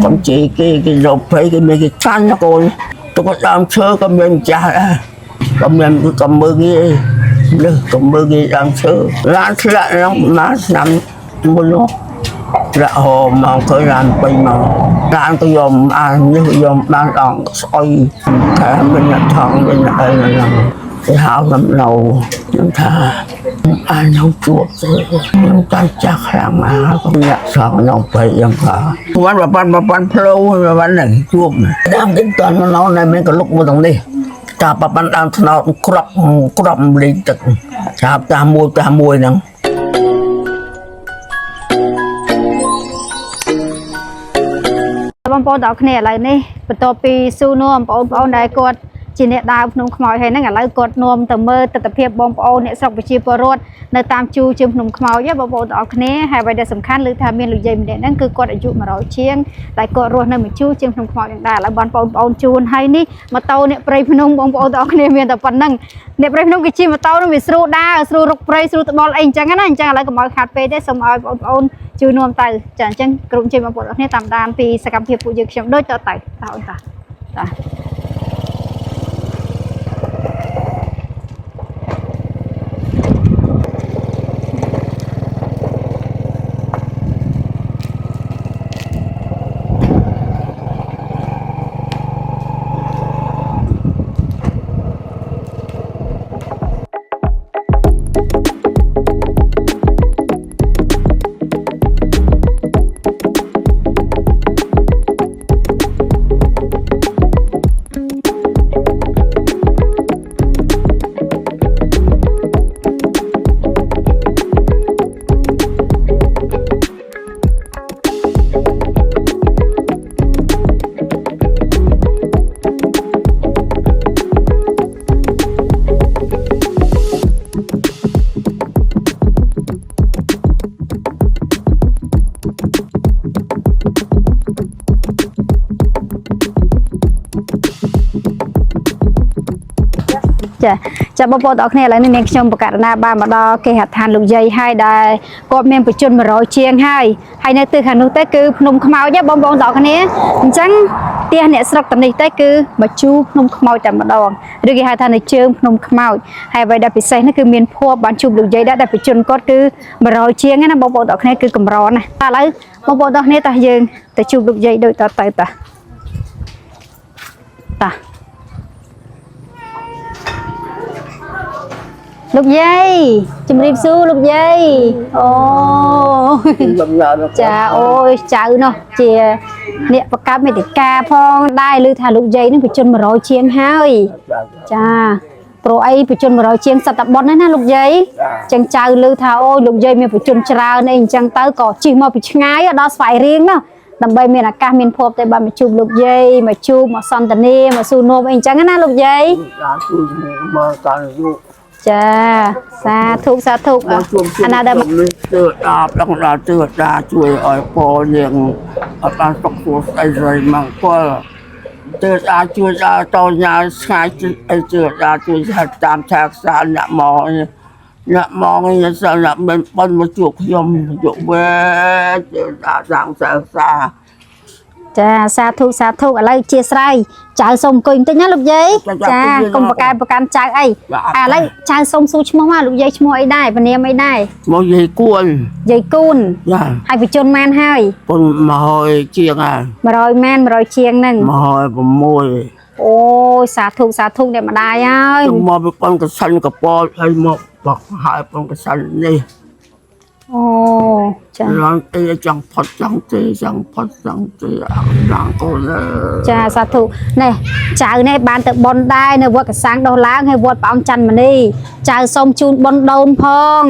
Cầm chỉ cái rộp phải cái mấy cái chăn cô tôi có làm sơ cầm mình chả cầm mình cầm mơ cái cầm mơ cái làm sơ lan lại nó má nằm một lúc là hồ mà tôi làm bây mà làm tôi dòm ăn như dòm ban đòn soi cả mình là thằng mình là đây là cái hào làm lầu chúng ta ăn nấu chuột chúng ta chắc là mà không nhận sợ nấu phải giống cả bán flow là bán này chuột này đang tính toán nó này mình có lúc một đồng đi ta bán đang nó crop lên tận ta mua nè បងប្អូនទាំងអស់គ្នាឥឡូវនេះបន្ទាប់ពីស៊ូនោមបងប្អូនដែលគាត់ជាអ្នកដើរភ្នំខ្មោចហើយហ្នឹងឥឡូវគាត់នោមទៅមើលទស្សនវិជ្ជាបងប្អូនអ្នកស្រុកប្រជាពលរដ្ឋនៅតាមជួរជើងភ្នំខ្មោចបងប្អូនទាំងអស់គ្នាហើយអ្វីដែលសំខាន់លើថាមានលោកយាយម្នាក់ហ្នឹងគឺគាត់អាយុ100ជាងតែគាត់រស់នៅមួយជួរជើងភ្នំខ្មោចហ្នឹងដែរឥឡូវបងប្អូនជួនហើយនេះម៉ូតូអ្នកព្រៃភ្នំបងប្អូនទាំងអស់គ្នាមានតែប៉ុណ្្នឹងអ្នកព្រៃភ្នំគេជិះម៉ូតូនឹងវាស្រួលដើរស្រួលរុកព្រៃស្រួលត្បល់អីអញ្ចឹងណាអញ្ចឹងឥឡូវកុំឲ្យខាត់ពេកទេសូមឲ្យបងប្អូនជួយនាំទៅចាអញ្ចឹងក្រុមជិះបងប្អូនទាំងអស់គ្នាតាមដានពីសកម្មភាពពួកយើងខ្ញុំដូចតទៅអូនតា ចាបងប្អូនទាំងអស់គ្នាឥឡូវនេះនាងខ្ញុំបកករណាបានមកដល់គេហដ្ឋានលោកយាយហើយដែលគាត់មានបញ្ជន100ជាងហើយនៅទិសខាងនោះទៅគឺភ្នំខ្មោចបងប្អូនទាំងអស់គ្នាអញ្ចឹងផ្ទះអ្នកស្រុកតានេះទៅគឺមកជួភ្នំខ្មោចតែម្ដងឬគេហៅថានៅជើងភ្នំខ្មោចហើយអ្វីដែលពិសេសនេះគឺមានភ័ព្វបានជួបលោកយាយដែរដែលបញ្ជនគាត់គឺ100ជាងណាបងប្អូនទាំងអស់គ្នាគឺកម្រណាស់តែឥឡូវបងប្អូនទាំងអស់គ្នាតោះយើងទៅជួបលោកយាយដូចតទៅតា លោកយាយជំរាបសួរលោកយាយអូចាអូយចៅនោះជាអ្នកប្រកាសមេតិកាផងដែរឮថាលោកយាយនឹងបញ្ជន100ជាងហើយចាព្រោះអីបញ្ជន100ជាងសតបុនណាលោកយាយចឹងចៅឮថាអូយលោកយាយមានបញ្ជនច្រើនអីអញ្ចឹងទៅក៏ជិះមកពីឆ្ងាយដល់ស្វាយរៀងណាដើម្បីមានឱកាសមានភ័ព្វទៅបានមកជួបលោកយាយមកជួបមកសន្តានាមកស៊ូនោមអីអញ្ចឹងណាលោកយាយមកតាន់យូរ ចាសាធុអាណាដែលទើបដល់ដល់ទើបដល់ជួយឲ្យពលយើងអត់បានសុខស្អីស្អីមកពលទើបដល់ជួយដល់តញ៉ាស្ងាយអីទើបដល់ជួយតាមឆាកសាអ្នកមកនេះសិនមិនបានមកជួបខ្ញុំយកវេទើបដល់សាងសា ចាសាធុឥឡូវជាស្រ័យចៅសុំអង្គុយបន្តិចណាលោកយាយចាកុំប្រកាន់ចៅអីឥឡូវចៅសុំសួរឈ្មោះមកលោកយាយឈ្មោះអីដែរពនាមអីដែរឈ្មោះយាយគួនចាហើយបញ្ជនម៉ានហើយប៉ុន100ជាងហើយ100ម៉ាន100ជាងហ្នឹង106អូសាធុអ្នកម្ដាយហើយមកពីប៉ុនកសិនកប៉ោហើយមកបកហើយប៉ុនកសិននេះ អូចាឡើងទីចង់ផុតចង់ទីចង់ផុតចង់ទីឡើងកូនចាសាធុនេះចៅនេះបានទៅបុណ្យដែរនៅវត្តកសាំងដោះឡើងហើយវត្តព្រះអង្គច័ន្ទមនីចៅសូមជូនបុណ្យដូនផង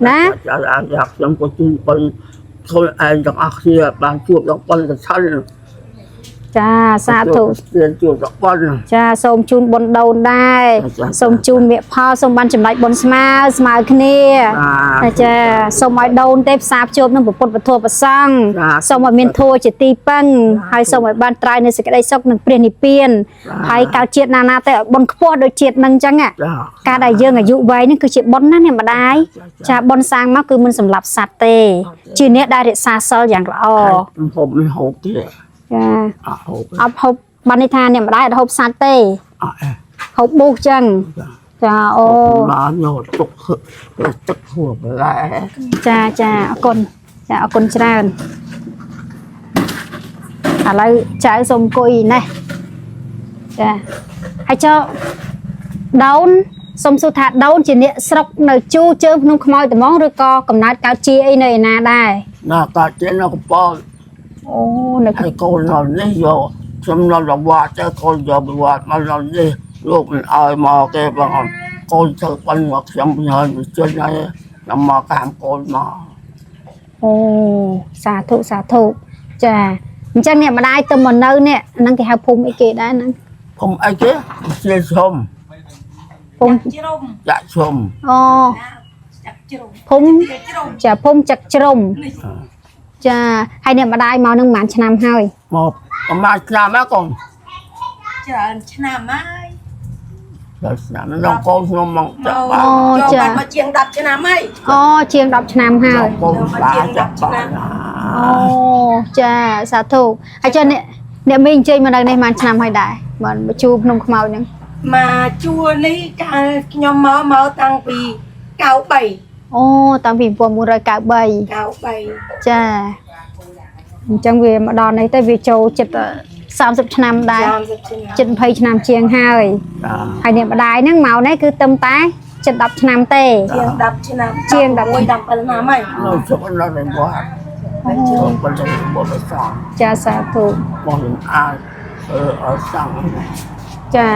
ណាចៅអានថាខ្ញុំក៏ជូនបុណ្យខ្លួនឯងទាំងអស់គ្នាបានជួបដល់បុណ្យកសិល ចាសាធុចាសូមជូនបុណ្យដូនដែរសូមជូនមេផលសូមបានចំណែកបុណ្យស្មើគ្នាចាសូមឲ្យដូនទេផ្សារភ្ជាប់នឹងពុទ្ធពធប្រសង្ឃសូមឲ្យមានធម៌ជាទីពឹងហើយសូមឲ្យបានត្រាយនៅសេចក្តីសុខនិងព្រះនិព្វានហើយកើតជាតិណាទៅឲ្យបុណ្យខ្ពស់ដូចជាតិនឹងអញ្ចឹងការដែលយើងអាយុវែងនេះគឺជាបុណ្យណាអ្នកម្ដាយចាបុណ្យសាងមកគឺមិនសម្លាប់សត្វទេជាអ្នកដែលរក្សាសិលយ៉ាងល្អហូបទៀត ច ចាអបហូបបានន័យថាអ្នកម្ដាយអត់ហូបសាច់ទេហូបប៊ូសចឹងចាអូមកញោមទឹកហួរបន្លែ ចាអរគុណចាអរគុណច្រើនឥឡូវចៅសូមអង្គុយណេះចាហើយចុះដូនសូមសួរថាដូនជាអ្នកស្រុកនៅជូជើងភ្នំខ្មោចត្មងឬក៏កំណើតកើតជាអីនៅឯណាដែរណាកើតជានៅកំពតអូនៅហើយកូននៅនេះយកខ្ញុំនៅរវត្តទៅកូនយកប្រវត្តិមកនៅនេះលោកមិនអោយមកគេបងកូនទៅបានមកខ្ញុំញ៉ាំវិជនហើយខ្ញុំមកខាងកូនមកអូសាធុចាអញ្ចឹងអ្នកម្ដាយទៅមកនៅនេះហ្នឹងគេហៅភូមិអីគេដែរហ្នឹងភូមិអីគេជាឈុំភូមិចាក់ឈុំអូភូមិចាភូមិចាក់ជ្រុំចាហើយអ្នកម្ដាយមកនឹងប្រហែលឆ្នាំហើយមកប្រហែលឆ្នាំហើយកូនច្រើនឆ្នាំហើយដល់ឆ្នាំនោះកូនខ្ញុំមកចាក់អូចាមកជាង10ឆ្នាំហើយអូជាង10ឆ្នាំហើយកូនបាចាក់បានអូចាសាធុហើយចាអ្នកមីអញ្ជើញមកនៅនេះប្រហែលឆ្នាំហើយដែរមកជួភ្នំខ្មោចហ្នឹងមកជួនេះកាលខ្ញុំមកតាំងពី93អូតាំងពី1993ចាអញ្ចឹងវាមកដល់នេះទៅវាចូលចិត្ត30ឆ្នាំដែរចិត្ត20ឆ្នាំជាងហើយហើយអ្នកម្ដាយហ្នឹងមកនេះគឺទឹមតែចិត្ត10ឆ្នាំទេជាង10ឆ្នាំជាង11 17ឆ្នាំហើយនៅជុំនៅในវត្តចូលប៉ុន្តែបបសងចាសាធុបងអាចអត់សងចា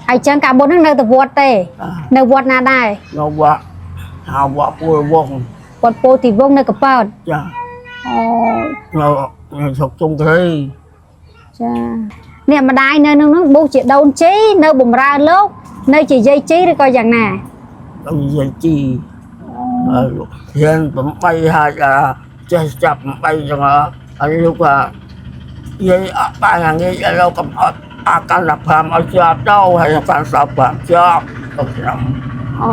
ហើយចឹងកាលមុនហ្នឹងនៅតែវត្តទេនៅវត្តណាដែរនៅវត្តហៅវត្តពោធិ៍វង្សវត្តពោធិ៍វង្សនៅកប៉ោតចាអូនៅស្រុកជុំគ្រីចាអ្នកម្ដាយនៅនឹងប៊ូសជាដូនជីនៅបំរើលោកនៅជាយាយជីឬក៏យ៉ាងណាយាយជីលោកហ៊ាន8ហើយចេះចាប់8ចឹងហើយលោកថាយាយអត់បានងាយលោកកំអត់អាកាន់15ឲ្យជាប់ទៅហើយកាន់15ជាប់ទៅខ្ញុំអូ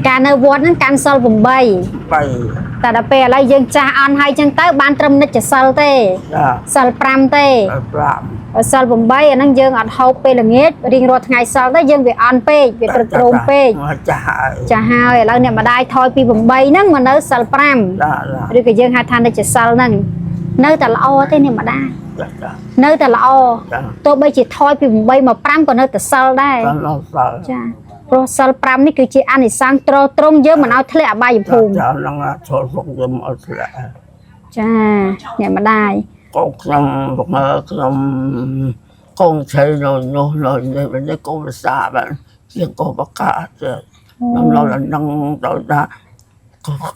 ការនៅវត្តហ្នឹងកាន់សិល8តែដល់ពេលឥឡូវយើងចាស់អន់ហើយចឹងទៅបានត្រឹមនិច្ចសិលទេសិល5ទេសិល8អាហ្នឹងយើងអត់ហូបពេលល្ងាចរៀងរាល់ថ្ងៃសិលទៅយើងវាអន់ពេកវាត្រឹកត្រោមពេកចាស់ហើយឥឡូវអ្នកម្ដាយថយពី8ហ្នឹងមកនៅសិល5ឬក៏យើងហៅថានិច្ចសិលហ្នឹងនៅតែល្អទេអ្នកម្ដាយនៅតែល្អទោះបីជាថយពី8មក5ក៏នៅតែសិលដែរចាព្រោះសិល5នេះគឺជាអានិសង្សត្រង់យើងមិនឲ្យធ្លាក់អបាយភូមិចាហ្នឹងចូលសុខយើងអត់ធ្លាក់ចាអ្នកម្ដាយកូនខ្ញុំមើលខ្ញុំកូនឆៃនៅនោះនៅនេះកូនភាសាបានជាកូនបកាទៅខ្ញុំនៅនឹងទៅថា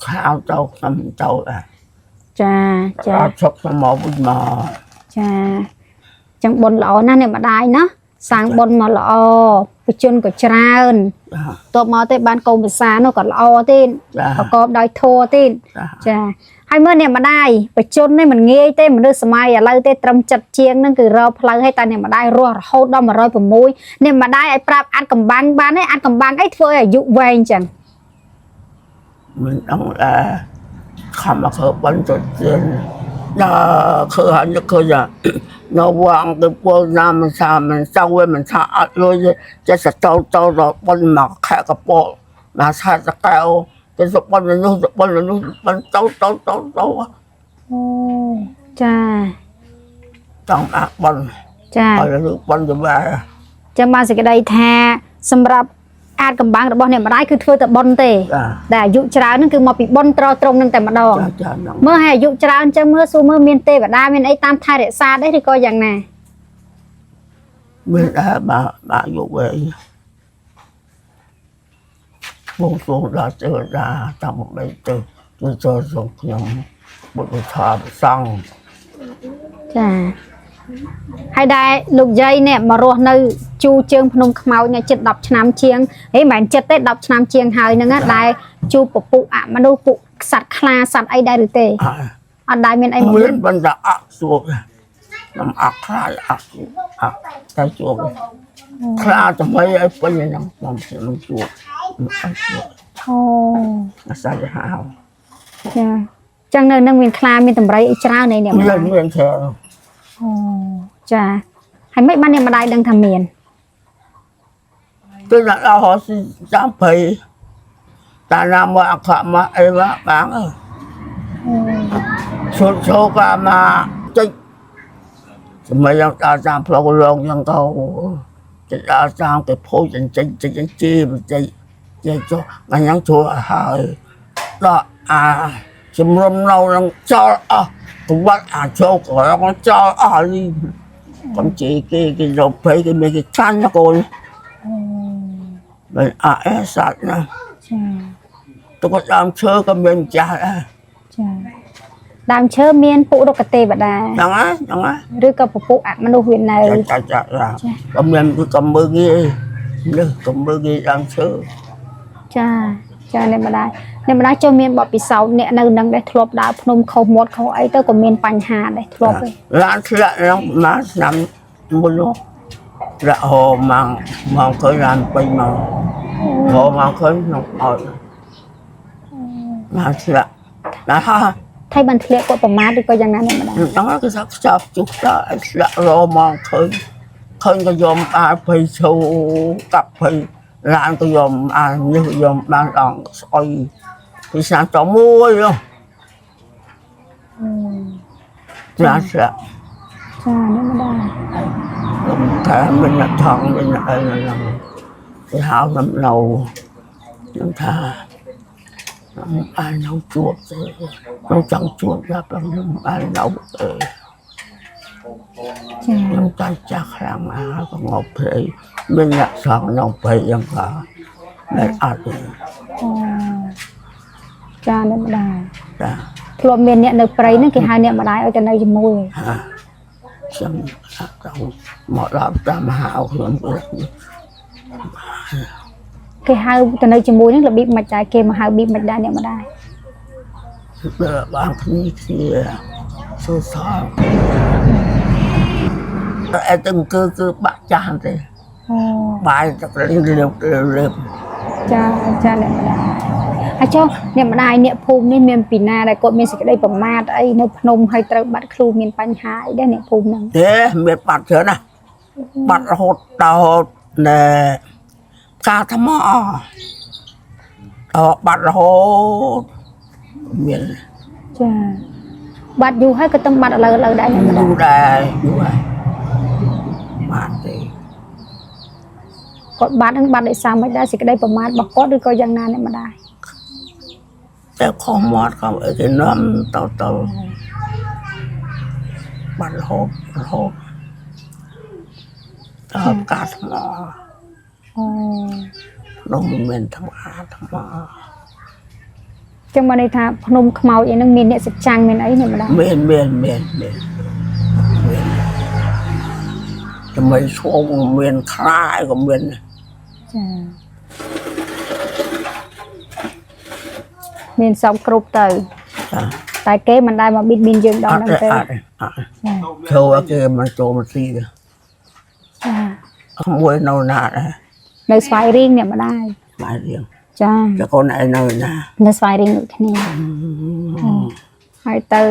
ខាវទៅខ្ញុំទៅចាអត់ឈប់មកវិញមកចាចឹងបុណ្យល្អណាស់អ្នកម្ដាយណាសាងបុណ្យមកល្អបជនក៏ច្រើនតបមកទេបានកូនភាសានោះក៏ល្អទៀតប្រកបដោយធម៌ទៀតចាហើយមើលអ្នកម្ដាយបជននេះមិនងាយទេមនុស្សសម័យឥឡូវទេត្រឹមចិត្តជាងហ្នឹងគឺរកផ្លូវឲ្យតែអ្នកម្ដាយរស់រហូតដល់106អ្នកម្ដាយឲ្យប្រាប់អាត់កំបាំងបានទេអាត់កំបាំងអីធ្វើឲ្យអាយុវែងចឹងមិនដឹងខំមកធ្វើបុណ្យទៅទៀតគឺហើយគឺនៅវងទៅពលណាមិនថាមិនសៅមិនថាអត់លុយចេះទៅដល់បុណ្យមកខែកពោមកឆាតកៅទៅសុបបុណ្យនោះបុណ្យនោះបុណ្យទៅអូចាចង់អាបុណ្យចាហើយបុណ្យទៅបែចាំបានសេចក្តីថាសម្រាប់អាចកំបាំងរបស់អ្នកម្ដាយគឺធ្វើតែបុណ្យទេតែអាយុច្រើនហ្នឹងគឺមកពីបុណ្យត្រង់ហ្នឹងតែម្ដងមើលឲ្យអាយុច្រើនចឹងមើលសួរមើលមានទេវតាមានអីតាមថែរក្សាដែរឬក៏យ៉ាងណាមានដែរបាទអាយុវែងបងសួរដល់ទេវតាតាមបែបទៅគឺចូលសុំខ្ញុំបុត្រថាសង្ឃចាហើយដែរលោកយាយនេះមករស់នៅជូជើងភ្នំខ្មោចនេះជិត10ឆ្នាំជាងហេមិនមែនចិត្តទេ10ឆ្នាំជាងហើយហ្នឹងដែរជួបពពុះអមនុស្សពួកសត្វខ្លាសត្វអីដែរឬទេអត់ដែរមានអីមានបណ្ដាអសុខខ្ញុំអត់ខ្លាចអត់តែជួបខ្លាថ្មីឲ្យពេញហ្នឹងខ្ញុំជួបអូអាសាយហៅចាចឹងនៅនឹងមានខ្លាមានតម្រៃអីច្រើននេះមានច្រើន អូចាហើយមិនបានអ្នកម្ដាយដឹងថាមាន tôi đã đau họ dám phải ta làm mà khả mà ấy mà bán ơi số số cả mà chết mấy ông ta dám lâu lâu nhưng câu chết ta dám cái phố chân chi mà chơi cho mà nhắn chùa hơi đó chim rôm lâu đang cho cũng bắt cho gọi con cho đi con chị cái dòng phải cái mấy cái chăn cho cô mình sạch nè ចា tôi có làm chơi cái mình chả ចាដើមឈើមានពុរុក្ខទេវតា chẳng á ឬក៏ពពុះអមនុស្សវានៅ chả là cầm mình cứ cầm mưa ghi nữa cầm mưa ghi làm chơi ចាចាអ្នកម្ដាយចូលមានបទពិសោធន៍អ្នកនៅនឹងដែរធ្លាប់ដើរភ្នំខុសមាត់ខុសអីទៅក៏មានបញ្ហាដែរធ្លាប់ទេ làm chuyện nó mà nằm một lúc là hồ mà khơi làm bình mà hồ mà khơi nó ở làm chuyện là ha ថៃបានធ្លាក់គាត់ប្រមាថឬក៏យ៉ាងណាអ្នកម្ដាយ nó cái sắc chọc chút đó là rồi mà khơi khơi cái dòm phải sâu cặp phải làm cái dòm như dòm ban đòn soi thì sao cho mua luôn là sẽ ចាអ្នកម្ដាយ thà mình là thằng mình là cái hào nằm lầu nhưng thà ai nấu chuột nấu chẳng chuột ra bằng ai nấu ចា nhưng ta chắc rằng có ngọc thì mình là sợ ngọc thì nhưng mà để ăn អូចាអ្នកម្ដាយ ra ធ្លាប់មានអ្នកនៅព្រៃហ្នឹងគេហៅអ្នកម្ដាយឲ្យទៅនៅជាមួយ xem trong mọi làm tam hào không được គេហៅទៅនៅជាមួយហ្នឹងរបៀបមិនដែរគេមកហៅបៀបមិនដែរអ្នកម្ដាយ được bạn kia số sao em từng cứ bạn chán thế អូ bài chắc là liều ចាចាអ្នកម្ដាយហើយចុះអ្នកម្ដាយអ្នកភូមិនេះមានពីណាដែលគាត់មានសេចក្តីប្រមាថអីនៅភ្នំហើយត្រូវបាត់ខ្លួនមានបញ្ហាអីដែរអ្នកភូមិហ្នឹង thế miệt bạn chưa nè bạn hột đào nè ca thăm mò bạn hột miền ចាបាត់យូរហើយក៏ទៅបាត់ឥឡូវដែរអ្នកម្ដាយ du đài du đài bạn thì គាត់បាត់ហ្នឹងបាត់ដោយសារមិនដែរសេចក្តីប្រមាថរបស់គាត់ឬក៏យ៉ាងណាអ្នកម្ដាយ แต่ข้อมอดเขาไอ้ที่น้ำเต่าบันโฮบกาดหมอ អូ นมเมนธรรมะธรรมะ ចឹងមកន័យថាភ្នំខ្មោចអីហ្នឹងមានអ្នកសច្ចាំងមានអីអ្នកម្ដាយ เมนจะไม่ช่วงเมนคลายกับเมน ចាមានសពគ្រប់ទៅ តែគេមិនដែលមកប៊ីតប៊ីនយើងដល់ហ្នឹងទេ โชว์cáiมันโจมตี ចា ขโมยนนาด នៅស្វាយរៀងអ្នកម្ដាយ หมายเรียง ចា จะคนไหนนนา នៅស្វាយរៀងដូចគ្នាហើយទៅ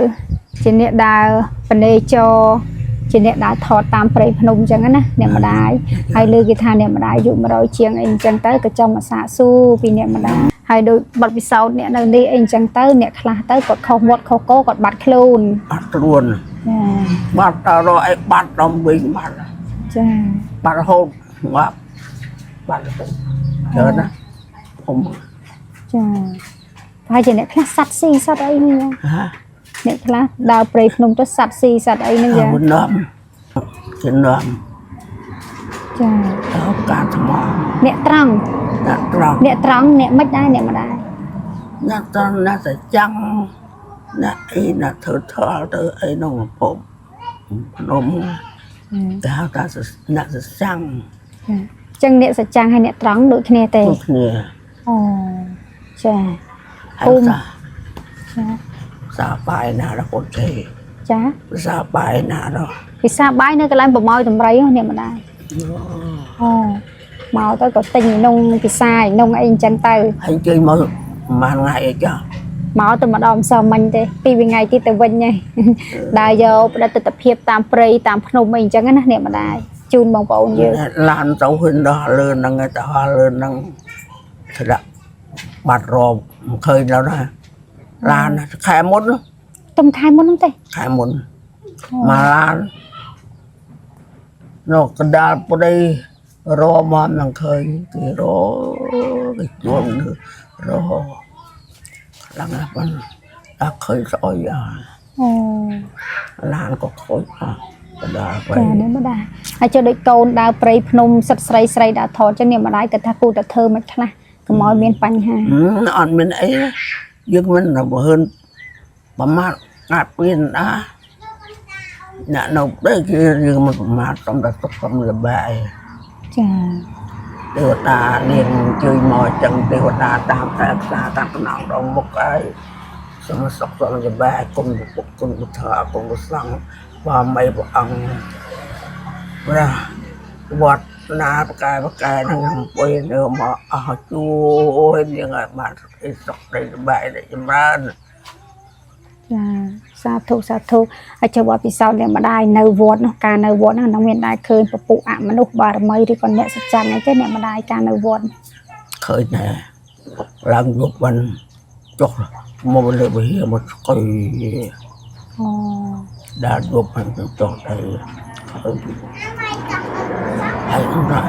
ជាអ្នកដើរបនេចរជាអ្នកដើរថតតាមព្រៃភ្នំអញ្ចឹងណាអ្នកម្ដាយហើយលើគេថាអ្នកម្ដាយអាយុ100ជាងអីអញ្ចឹងទៅក៏ចង់មកសាកសួរពីអ្នកម្ដាយហើយដោយបទពិសោធន៍អ្នកនៅនេះអីអញ្ចឹងទៅអ្នកខ្លះទៅគាត់ខុសមាត់ខុសកគាត់បាត់ខ្លួន บัดรุน ចា บัดรอไอ้บัดดมวิ่งบัด ចា บัดโฮมว่าบัดเจอนะผม ចាហើយជាអ្នកខ្លះសัตว์ស៊ីសัตว์អីហ្នឹង ฮะ អ្នកខ្លះដើរព្រៃភ្នំទៅសัตว์ស៊ីសัตว์អីហ្នឹងយ៉ាង บุญน้ำกินน้ ចា ำแล้วการทำงาน អ្នកត្រង់ นักเรา អ្នកត្រង់អ្នកមិនដែរអ្នកម្ដាយ นักตอนนักแต่จังนักไอ้นักเธอไอ้น้องผมนมแต่เขาตานักจะจัง ចឹងអ្នកសច្ចាំងហើយអ្នកត្រង់ដូចគ្នាទេ ทุกเนี่ย អូចា ไอ้ซาปลายนาละคนเท ចា ซาปลายนาเรา ពិសាបាយនៅកន្លែងប្រម៉ោយតម្រៃអ្នកម្ដាយអូមកទៅក៏ទិញនំពិសានំអីអញ្ចឹងទៅ ให้chơiมาไงจ้ะ máu từ mà đom sờ mình thế vì ngày thì từ bên nhỉ đại vô đã tự tập hiệp tam prey tam phnom mình chẳng á nè mà đại chun bông bông như lan tàu hình đó lên năng người ta lên năng thật là bạt rò khơi nào đó lan khai mốt tôm khai mốt không thế khai mốt mà lan nó cái đa ở đây rò mà năng khơi cái rò cái chuông nữa rò là nghe bạn đã khơi rồi lan có khối cái đa vậy đấy mà đại ai cho đôi câu đào prey phnom sắt sray sray đã thọ cho niệm mà đại cái thác cu đã thơ mất là cái mỏi miền panh ha nó ăn miền ấy nhưng mình là hơn bà má ngạt pin đã nhà nấu đấy kia nhưng mà mà trong đó tập trong là bài điều ta liền chơi mò chân điều ta tam ta ta tam nào đâu một cái xong sọc xong là bài cùng một thợ cùng một xăng và mấy bộ ăn ra bọt na cái nó nằm quên nữa mà chua nhưng mà cái sọc đây bài để chấm ra sa thu ai cho bọn bị sao để mà đai nâu vót nó ca nâu vót nó miền đai khơi và phụ ảm mà lúc bà mây thì còn nhẹ sạch chắn này cái này mà đai ca nâu vót khơi nè làm dục mình chốt một lần bị một cây đã dục mình chốt đây hay không rồi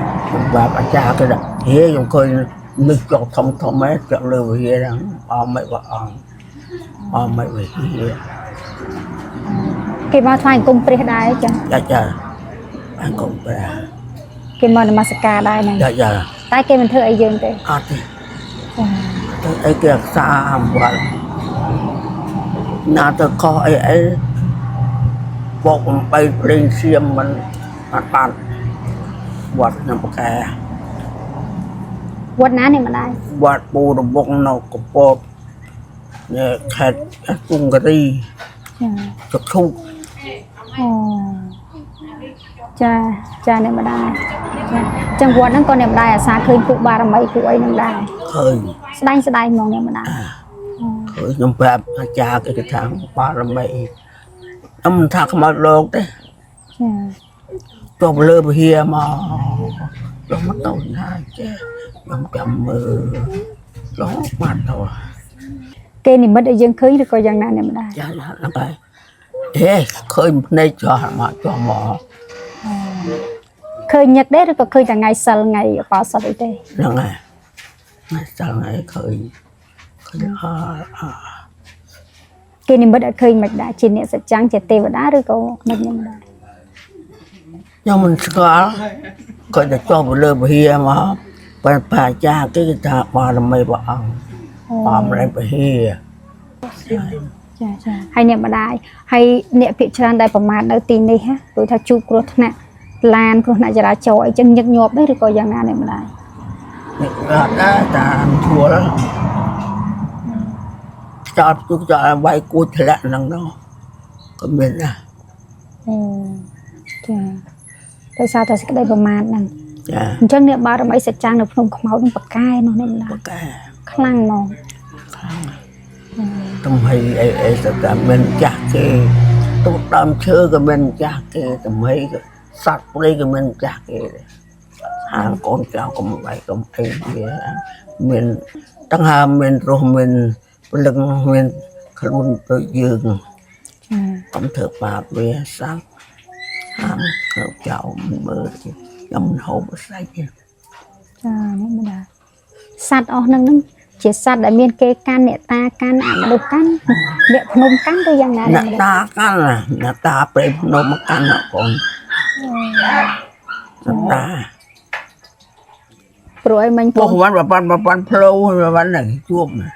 bà cha cái đó thế dùng coi nước chốt thông mấy chọn lời về đó mấy vợ mấy về cái mà thoại cùng pre đai chứ dạ anh cùng pre cái mà mascara đai này dạ tại cái mình thưa ai dương thế thì ấy kia xa vợ nào tôi coi ấy bộ bay lên xiêm mình bạn vật nằm cái vật ná này mà đai vật bù đồ bông nào của bộ nè khét cung cái đi chụp thu cha này mà đai trong vật nó con này mà đai xa khơi cụ ba mấy cụ ấy nó đai khơi đai mong này mà đai khơi nhung bẹp cha cái tháng ba mấy mình thắc mà lột đấy cho lơ bờ hia mà cho mắt tàu na chứ không cầm gió mặt thôi cái này mất ở dân khơi được coi dân nào này mà đai dạ là cái ê khơi này cho mò khơi nhật đấy rồi có khơi cả ngày sau ngày có sao đấy thế là ngày sau ngày khơi cái này mất ở khơi mạch đã trên nệm sạch trắng chè tê và đá rồi có mất nhưng mà nhưng mình có coi để cho một lơ bờ hia mà bà cha cái thằng bà là mấy bạn bà lại bờ hia hay niệm mà đại hay niệm bị tràn đại phẩm mát ở tin đi ha tôi thà chụp rồi nè lan rồi nè ra chọi chân nhật nhọp đấy rồi coi dạng nào này mà đại đã ta thua đó cho vay cút lại năng đó có miền à tại sao ta sẽ đây phẩm mát nè chân niệm ba mấy sẽ trang được không máu trong bậc cai nó nên là khăng nó tụi hay ấy tất cả mình chặt cái tụi đam chơi cái mình chặt cái tụi hay sắt đây cái mình chặt cái hàng con cháu cũng vậy cũng ấy mình tăng hàm mình rồi mình lưng mình luôn tự dừng cũng thực bà về sáng hàm cháu mình mơ trong hộp say kia sắt ở nâng chỉ sát đại miền kê can nè ta can ảm đục can địa phnom can tôi rằng là ta can là ta phải phnom can là còn ta rồi mình cô bán flow mà bán này chuột này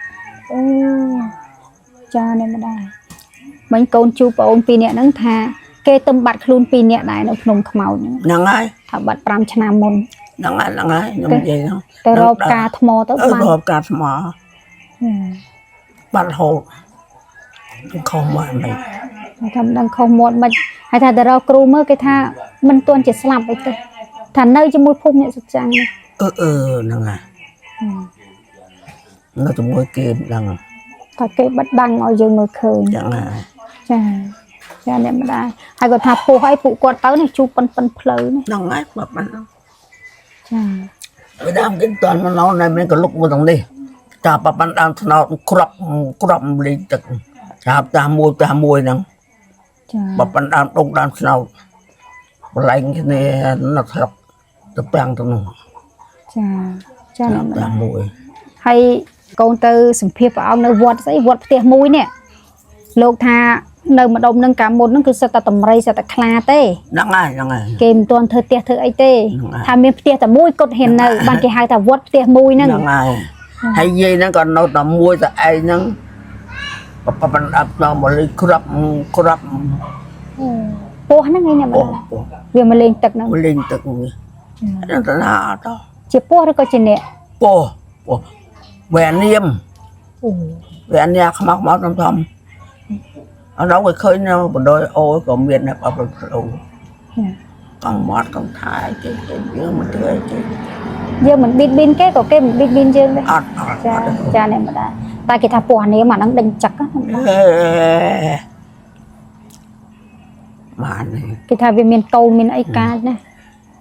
cha này mà đài mình con chu bồn pin nè nâng thà kê tâm bạt luôn pin nè đại nó phnom khmau nâng ai thà bạt pram chna môn nâng ai nâng gì khôngแต่รอบกาทมอตัวบ้าน รอบกาทมอบ้านโหเขามาไม่ ทำดังเขาหมดมันให้ถ้าแต่เราครูเมื่อกี้ถ้ามันตัวจะสลับไปตัวถ้าเนยจะมุดพุ่งเนี่ยสักจังนั่งไงน่าจะมวยเกมดัง តែគេបិទបាំងឲ្យយើងមើលឃើញ chẳng là ចាចាអ្នកម្ដាយហើយគាត់ថាពោះឲ្យពួកគាត់ទៅនេះជួបប៉ុនផ្លូវនេះ nó ngái mà bạn ចា Việt Nam cái toàn mà nó này mình có lúc một thằng đi chả bà bạn đang nó crop lên trực chả ta mua nè ចា bà bạn đang đông đang nó lạnh cái này nó thật tập băng tụi nó ចាចាអ្នកម្ដាយ ta mua ហើយកូនទៅសម្ភារព្រះអង្គនៅវត្តស្អីវត្តផ្ទះមួយនេះលោកថានៅម្ដុំនឹងកាលមុនហ្នឹងគឺសិតតែតម្រៃសិតតែខ្លាទេ nặng này គេមិនទាន់ធ្វើផ្ទះធ្វើអីទេ ថាមានផ្ទះតែមួយគាត់ហ៊ាននៅបានគេហៅថាវត្តផ្ទះមួយហ្នឹង nặng này hay gì nó còn nó tầm mua tại ai nó bà bạn ập nó mà lấy crop ពោះហ្នឹងឯងអ្នកម្ដាយ ô វាមកលេងទឹកហ្នឹង mới lên tự nó là đó ជាពោះឬក៏ជាអ្នក bồ về niêm អូ về anh nhà không máu thầm thầm ở đâu cái khơi nó một đôi ôi còn miền này bảo đầu còn mót còn thái cái giữa mình tươi cái យើងមិនប៊ីតប៊ីនគេក៏គេមិនប៊ីតប៊ីនយើងដែរ ọt ចាចាអ្នកម្ដាយតែគេថាពោះអានេះមកហ្នឹងដេញចឹកណា mà này គេថាវាមានកូនមានអីកាចណា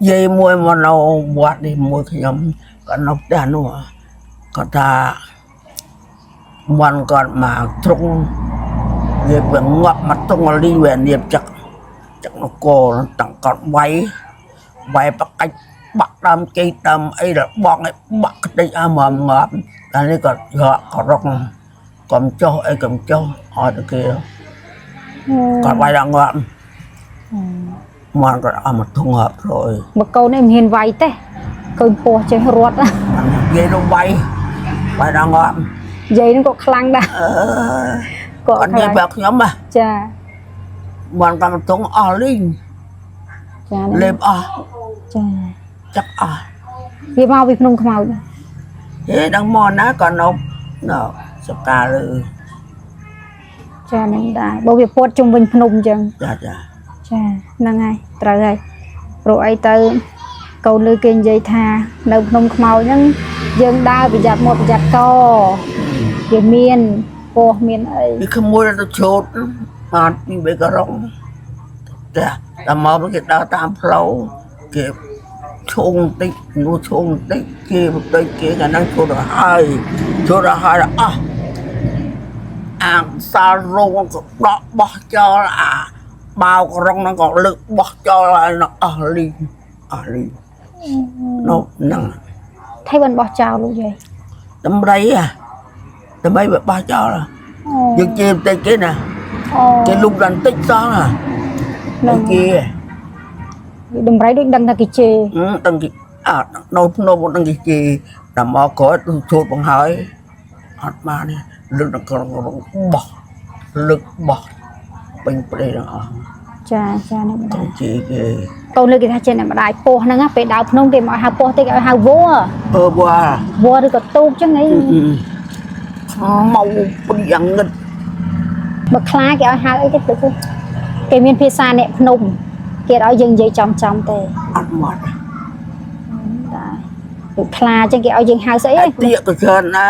dây môi mà nó bọt đi môi cái nhóm còn nó đàn nó còn ta mình còn mà trung về về ngọc mặt tung mà đi về niệm chắc chắc nó cô nó tặng còn bay bắt cách bắt đam cây đam ấy là bọn ấy bắt cái đây mà ngọt là đây còn gọt còn rong còn cho ấy cầm cho hỏi được kia còn bay đang ngọt mình còn mà tung hợp rồi បើកូននេះមិនហ៊ានវាយទេកូនពោះចេះរត់ dây nó bay đang ngọt និយាយហ្នឹងក៏ខ្លាំងដែរក៏ còn ខ្លា như ង bạc nhóm mà ចា mình còn tung linh ចា lên ចា chắc វាមកពីភ្នំខ្មោច thế đang mòn á còn nó sắp ta lư ចានឹងដែរបើវាពាត់ជុំវិញភ្នំអញ្ចឹង dạ ចាហ្នឹងហើយត្រូវហើយព្រោះអីទៅកូនលើគេនិយាយថានៅភ្នំខ្មោចហ្នឹងយើងដើរប្រយ័ត្នមាត់ប្រយ័ត្នកវាមានពោះមានអី đi không mua nó chốt mà đi về cái rong dạ là mà cái đào tam flow kịp chung tích nó chung tích kia một tích kia cái năng chốt là hai là sao rong đó bỏ cho là bao cái rong nó còn lực bỏ cho là nó đi nó nặng ថៃបានបោះចោលលោកយាយ tấm đấy tấm đấy bị ba cho là nhưng chim tay kia nè អូ cái lúc đàn tích đó nè cái kia ដំរីដូចដឹងថាគេជេរ đăng ký nó một đăng ký gì là mà có chốt bằng hỏi hạt ma này lực nó còn bỏ lực bỏ bình đây là ចាចានេះម្ដាយ còn chị kia កូនលើគេថាចេះអ្នកម្ដាយពោះហ្នឹងពេលដើរភ្នំគេមកហៅពោះតិចឲ្យហៅវัว qua វัวឬក៏ទូកចឹងអី mau bình dạng nghịch បើខ្លាគេឲ្យហៅអីទេទៅគេមានភាសាអ្នកភ្នំគេឲ្យយើងនិយាយចំទេ ăn mọt ដែរដូចខ្លាចឹងគេឲ្យយើងហៅស្អី tiệc cái chân á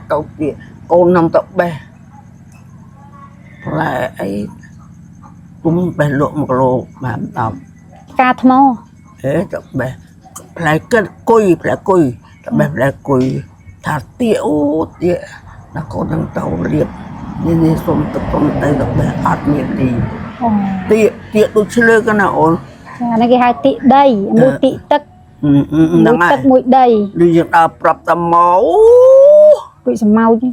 tàu tiệc con nằm tàu bè lại ấy cũng bè lộ một lô mà tàu ផ្កាថ្ម thế tàu bè lại cùi lại cùi thả tiệu tiệu là con đang tàu liệp nên đi xôm tập con tay tàu bè ạt miệng đi អូ tiệu tiệu tôi chơi cái nào ចានេះគេហៅតិដីមួយតិទឹកមួយ nặng ទឹក ai មួយដី đi việc đào prap tầm máu ដូចសម្ោច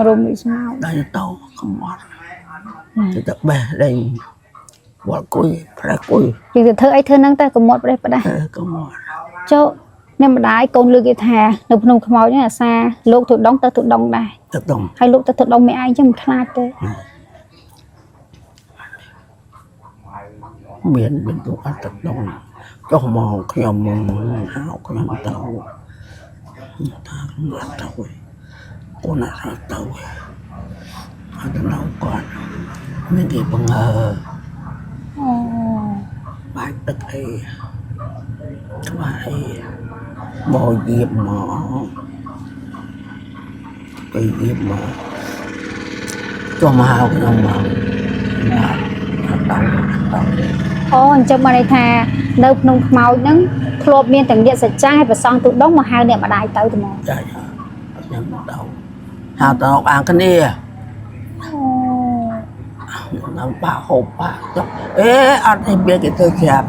រោមដូចសម្ោច đây tàu không mót thì tàu bè đây bỏ cùi phải cùi យើងទៅធ្វើអីធ្វើហ្នឹងទៅកុំមកប្រេះប្រដាស់ không mót ចូលអ្នកម្ដាយកូនលើគេថានៅភ្នំខ្មោចហ្នឹងអាសាលោកទៅដងទៅដងដែរ tập đồng ហើយលោកទៅដងមេឯងចឹងមិនខ្លាចទេ miền tụ ăn tập đồng cho mò khèo mò áo khèo tàu ta không ăn tàu con là ra tàu ở đâu đâu còn mấy cái bằng bài đất ấy bài bò diệp mò ไปเยี่ยมมาตัวมาเอาไปเอามาต้อง អូអញ្ចឹងមកន័យថានៅក្នុងខ្មោចហ្នឹងធ្លាប់មានទាំងញាតិសច្ចាឲ្យប្រសងទូដងមកហៅអ្នកម្ដាយទៅហ្មង ចាខ្ញុំទៅហៅទៅអានគ្នានៅបាក់ហូបបាក់ចុះអេអត់ទេវាគេធ្វើច្រាប់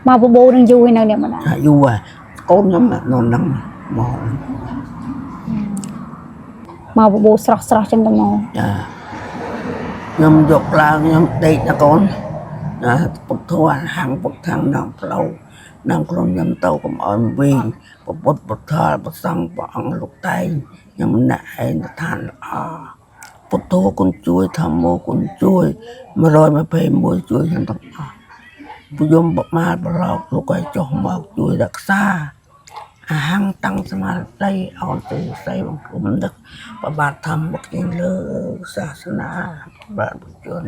មកបបោនឹងយូរហើយនៅអ្នកម្ដាយ យូរហើយកូនខ្ញុំនៅហ្នឹងមក មកបបោស្រស់ស្រស់ចឹងទៅមក ចាខ្ញុំយកឡើងខ្ញុំដេកណាកូនណាពុទ្ធវហាំងពុទ្ធខាងក្នុងផ្លូវក្នុងខ្លួនខ្ញុំទៅកុំអោយវិញពុទ្ធពុទ្ធប្រសង់ព្រះអង្គលោកតែងខ្ញុំអ្នកឯងឋានល្អពុទ្ធគុណជួយធម្មគុណជួយ121ជួយខ្ញុំទាំងអស់ពុយមបមាលប្រឡោកលោកឲ្យចុះមកជួយរក្សាអាហាំងតាំងសមាធិអោនទៅស្អីបងគុំដឹកប្របាទធម្មមកជាលើសាសនាបាទបុជន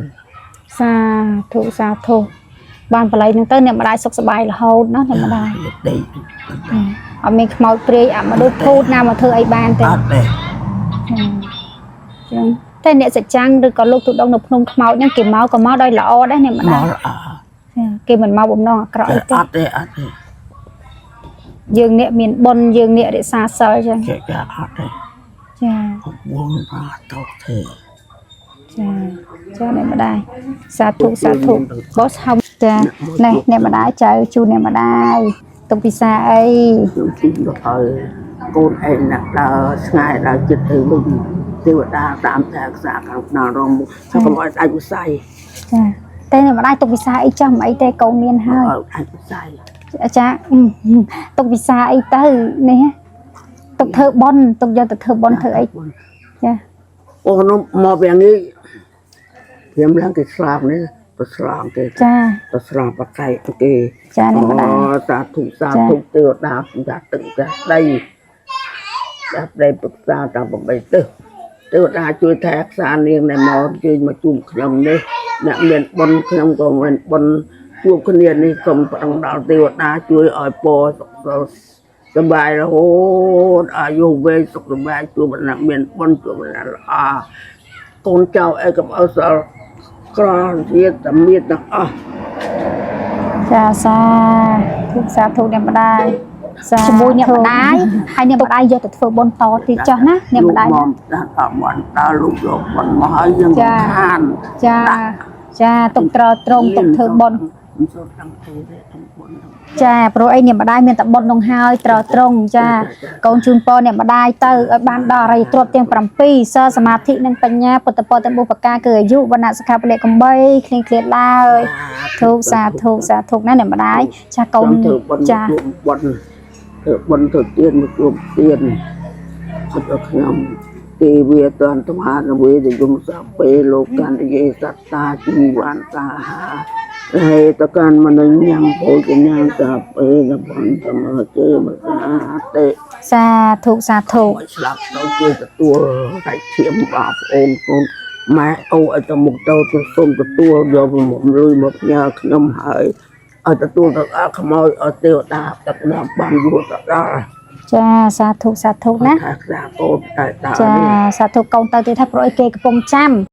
សាធុបានបល័យហ្នឹងទៅអ្នកម្ដាយសុខសប្បាយរហូតណាអ្នកម្ដាយ ដេក អត់មានខ្មោចព្រាយអត់មកដូចភូតណាមកធ្វើអីបានទេ អត់ទេ ចឹងតែអ្នកសច្ចាំងឬក៏លោកទូដងនៅភ្នំខ្មោចហ្នឹងគេមកក៏មកដោយល្អដែរអ្នកម្ ម ដាយ កអ គេមិនមកបំណងអាក្រក់អីទេ អត់ទេអត់ទេ យើងអ្នកមានបុណ្យយើងអ្នករក្សាសិលចឹង គេចាអត់ទេ ចា វងបាទទៅទេ ចាអ្នកម្ដាយសាធុបោះហៅចានេះអ្នកម្ដាយចៅជូនអ្នកម្ដាយទុកពិសាអី ខ្ញុំជិះទៅហើយកូនឯងណាស់ដើរឆ្ងាយដើរចិត្តទៅវិញទេវតាតាមតែខ្សាខាងក្នុងរំខ្ញុំកុំឲ្យដាច់វិស័យ ចាតែអ្នកម្ដាយទុកពិសាអីចាំអីទេកូនមានហើយ ឲ្យដាច់វិស័យ ចាទុកពិសាអីទៅនេះទុកធ្វើបុណ្យទុកយកទៅធ្វើបុណ្យធ្វើអីចា អូនោះមកយ៉ាងនេះព្រាមឡើងគេស្លាប់នេះទៅស្លាប់គេ ចា ទៅស្លាប់បកៃគេ ចាអ្នកម្ដាយ សាធុទេវតាចាទឹកចាដីចាដីប្រឹក្សាតាម8ទិសទេវតាជួយថែរក្សានាងដែលមកជួយមកជួបខ្ញុំនេះអ្នកមានបុណ្យខ្ញុំក៏មានបុណ្យជួបគ្នានេះសូមប្រឹងដល់ទេវតាជួយឲ្យពរសុខសប្បាយរហូតអាយុវែងសុខសប្បាយជួបអ្នកមានបុណ្យជួបអ្នកល្អកូនចៅអីកុំអើសល់ក្រជាតែមានទាំងអស់ ចាសាធុអ្នកម្ដាយជាមួយអ្នកម្ដាយហើយអ្នកម្ដាយយកទៅធ្វើបុណ្យតទៀតចុះណាអ្នកម្ដាយ មកដាក់អមន់ដល់លោកយកបុណ្យមកហើយយើងខាន ចាទុកត្រត្រង់ទុកធ្វើបុណ្យ សូមទាំងទេទាំងបុណ្យ ចាព្រោះអីអ្នកម្ដាយមានតែបុណ្យនោះហើយត្រត្រង់ចាកូនជូនពរអ្នកម្ដាយទៅឲ្យបានដល់អរិយទ្រព្យទាំង7សិលសមាធិនិងបញ្ញាពុទ្ធពរទាំងបុព្វកាគឺអាយុវណ្ណៈសុខៈពលៈកំបីគ្លៀងគ្លាតឡើយធូបសាធុណាអ្នកម្ដាយចាកូនចា បុណ្យធ្វើបុណ្យទៅទៀនមកជួបទៀនសិតឲ្យខ្ញុំទេវាតន្តមហានវេទយមសាពេលោកកន្តយេសត្តាជីវន្តាហាហើយតកានមនញ្ញំពោជញ្ញាសាពេនបន្ទមជេមសាទេ សាធុ ឲ្យស្លាប់ទៅជួយទទួលតែឈាមបងប្អូនកូនម៉ែអូឲ្យទៅមុខទៅសូមទទួលយកមកលុយមកផ្ញើខ្ញុំហើយឲ្យទទួលទៅអខ្មោចឲ្យទេវតាទឹកណាបានយល់ទៅដល់ ចាសាធុណា ថាកូនតែដល់ ចាសាធុកូនទៅទៀតថាព្រោះអីគេកំពុងចាំ